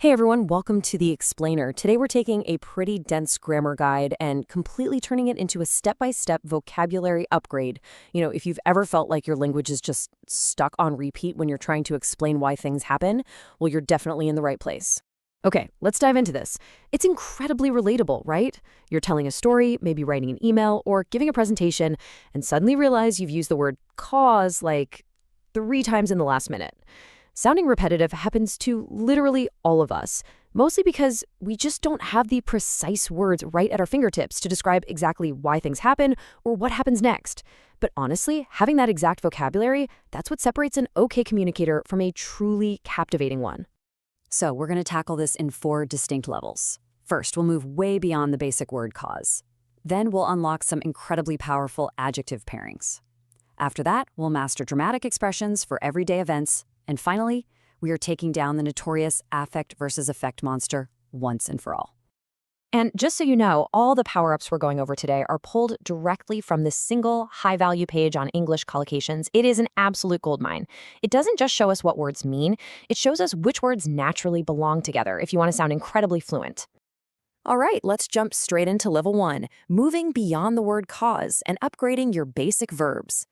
Hey everyone, welcome to the Explainer. Today we're taking a pretty dense grammar guide and completely turning it into a step-by-step vocabulary upgrade. If you've ever felt like your language is just stuck on repeat when you're trying to explain why things happen, well, you're definitely in the right place. Okay, let's dive into this. It's incredibly relatable, right? You're telling a story, maybe writing an email, or giving a presentation, and suddenly realize you've used the word cause like 3 times in the last minute. Sounding repetitive happens to literally all of us, mostly because we just don't have the precise words right at our fingertips to describe exactly why things happen or what happens next. But honestly, having that exact vocabulary, that's what separates an okay communicator from a truly captivating one. So we're going to tackle this in 4 distinct levels. First, we'll move way beyond the basic word cause. Then we'll unlock some incredibly powerful adjective pairings. After that, we'll master dramatic expressions for everyday events. And finally, we are taking down the notorious affect versus effect monster once and for all. And just so you know, all the power-ups we're going over today are pulled directly from this single high-value page on English Collocations. It is an absolute goldmine. It doesn't just show us what words mean, it shows us which words naturally belong together if you want to sound incredibly fluent. All right, let's jump straight into level 1, moving beyond the word cause and upgrading your basic verbs.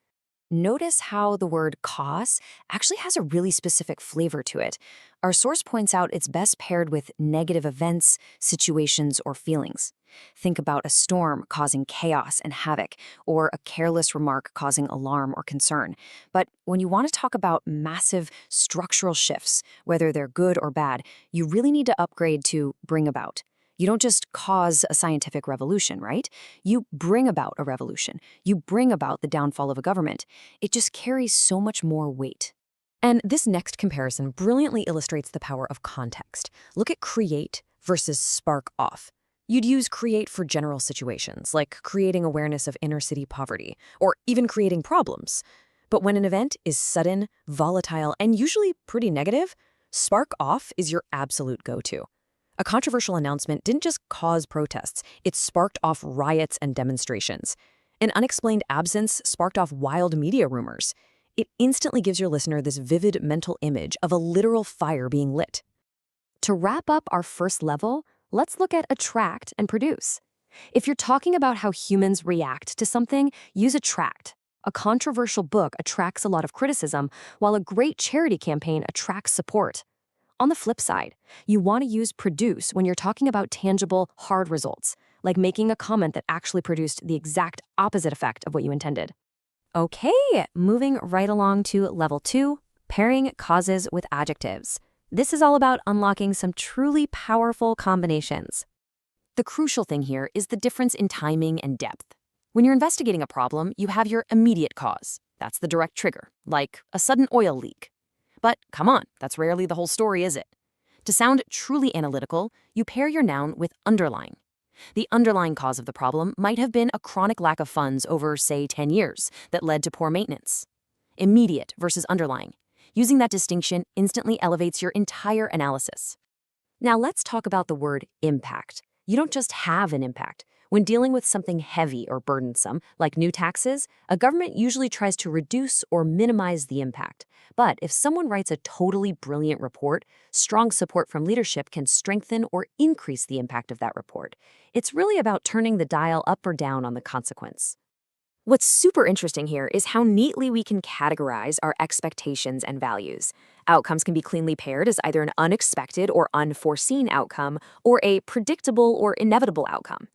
Notice how the word cause actually has a really specific flavor to it. Our source points out it's best paired with negative events, situations, or feelings. Think about a storm causing chaos and havoc, or a careless remark causing alarm or concern. But when you want to talk about massive structural shifts, whether they're good or bad, you really need to upgrade to bring about. You don't just cause a scientific revolution, right? You bring about a revolution. You bring about the downfall of a government. It just carries so much more weight. And this next comparison brilliantly illustrates the power of context. Look at create versus spark off. You'd use create for general situations, like creating awareness of inner-city poverty, or even creating problems. But when an event is sudden, volatile, and usually pretty negative, spark off is your absolute go-to. A controversial announcement didn't just cause protests, it sparked off riots and demonstrations. An unexplained absence sparked off wild media rumors. It instantly gives your listener this vivid mental image of a literal fire being lit. To wrap up our first level, let's look at attract and produce. If you're talking about how humans react to something, use attract. A controversial book attracts a lot of criticism, while a great charity campaign attracts support. On the flip side, you want to use produce when you're talking about tangible, hard results, like making a comment that actually produced the exact opposite effect of what you intended. Okay, moving right along to level 2, pairing causes with adjectives. This is all about unlocking some truly powerful combinations. The crucial thing here is the difference in timing and depth. When you're investigating a problem, you have your immediate cause. That's the direct trigger, like a sudden oil leak. But come on, that's rarely the whole story, is it? To sound truly analytical, you pair your noun with underlying. The underlying cause of the problem might have been a chronic lack of funds over, say, 10 years that led to poor maintenance. Immediate versus underlying. Using that distinction instantly elevates your entire analysis. Now let's talk about the word impact. You don't just have an impact. When dealing with something heavy or burdensome, like new taxes, a government usually tries to reduce or minimize the impact. But if someone writes a totally brilliant report, strong support from leadership can strengthen or increase the impact of that report. It's really about turning the dial up or down on the consequence. What's super interesting here is how neatly we can categorize our expectations and values. Outcomes can be cleanly paired as either an unexpected or unforeseen outcome, or a predictable or inevitable outcome.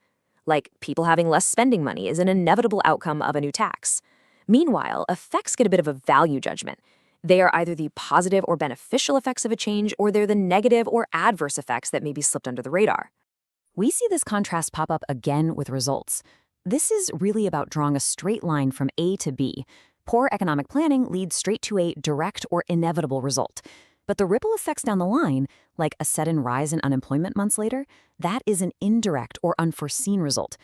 Like people having less spending money is an inevitable outcome of a new tax. Meanwhile, effects get a bit of a value judgment. They are either the positive or beneficial effects of a change, or they're the negative or adverse effects that maybe slipped under the radar. We see this contrast pop up again with results. This is really about drawing a straight line from A to B. Poor economic planning leads straight to a direct or inevitable result. But the ripple effects down the line, like a sudden rise in unemployment months later, that is an indirect or unforeseen result.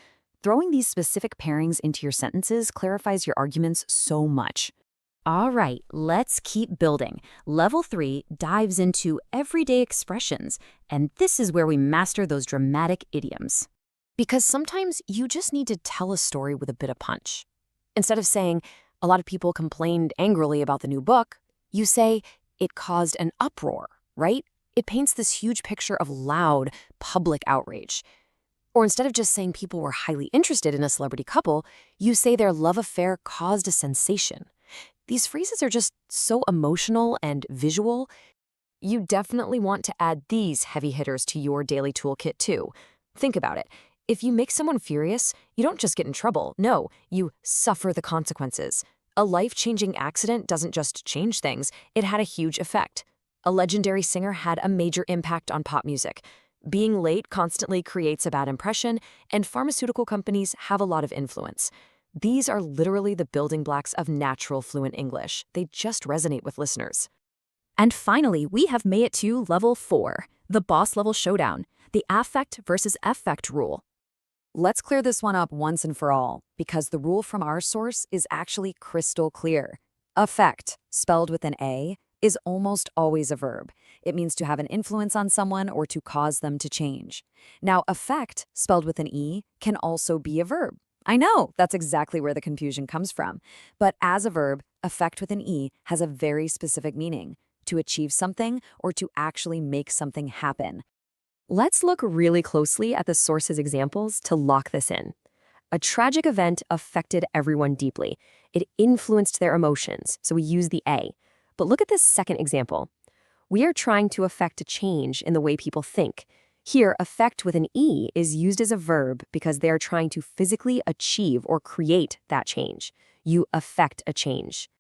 Throwing these specific pairings into your sentences clarifies your arguments so much. All right, let's keep building. Level 3 dives into everyday expressions, and this is where we master those dramatic idioms. Because sometimes you just need to tell a story with a bit of punch. Instead of saying, a lot of people complained angrily about the new book, you say, it caused an uproar, right? It paints this huge picture of loud, public outrage. Or instead of just saying people were highly interested in a celebrity couple, you say their love affair caused a sensation. These phrases are just so emotional and visual. You definitely want to add these heavy hitters to your daily toolkit too. Think about it. If you make someone furious, you don't just get in trouble. No, you suffer the consequences. A life-changing accident doesn't just change things, it had a huge effect. A legendary singer had a major impact on pop music. Being late constantly creates a bad impression, and pharmaceutical companies have a lot of influence. These are literally the building blocks of natural fluent English. They just resonate with listeners. And finally, we have made it to level 4, the boss level showdown, the affect versus effect rule. Let's clear this one up once and for all, because the rule from our source is actually crystal clear. Affect, spelled with an A, is almost always a verb. It means to have an influence on someone or to cause them to change. Now, affect, spelled with an E, can also be a verb. I know, that's exactly where the confusion comes from. But as a verb, affect with an E has a very specific meaning: to achieve something or to actually make something happen. Let's look really closely at the source's examples to lock this in. A tragic event affected everyone deeply. It influenced their emotions, so we use the A. But look at this second example. We are trying to affect a change in the way people think. Here, affect with an E is used as a verb because they are trying to physically achieve or create that change. You affect a change.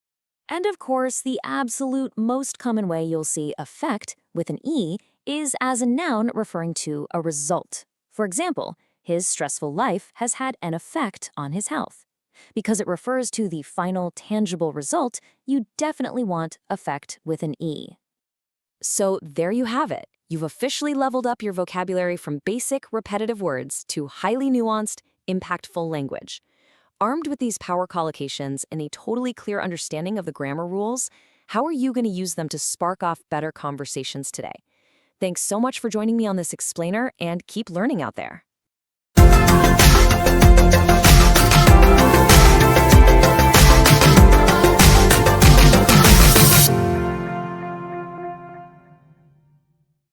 And of course, the absolute most common way you'll see affect with an E is as a noun referring to a result. For example, his stressful life has had an effect on his health. Because it refers to the final tangible result, you definitely want affect with an E. So there you have it. You've officially leveled up your vocabulary from basic, repetitive words to highly nuanced, impactful language. Armed with these power collocations and a totally clear understanding of the grammar rules, how are you going to use them to spark off better conversations today? Thanks so much for joining me on this explainer, and keep learning out there.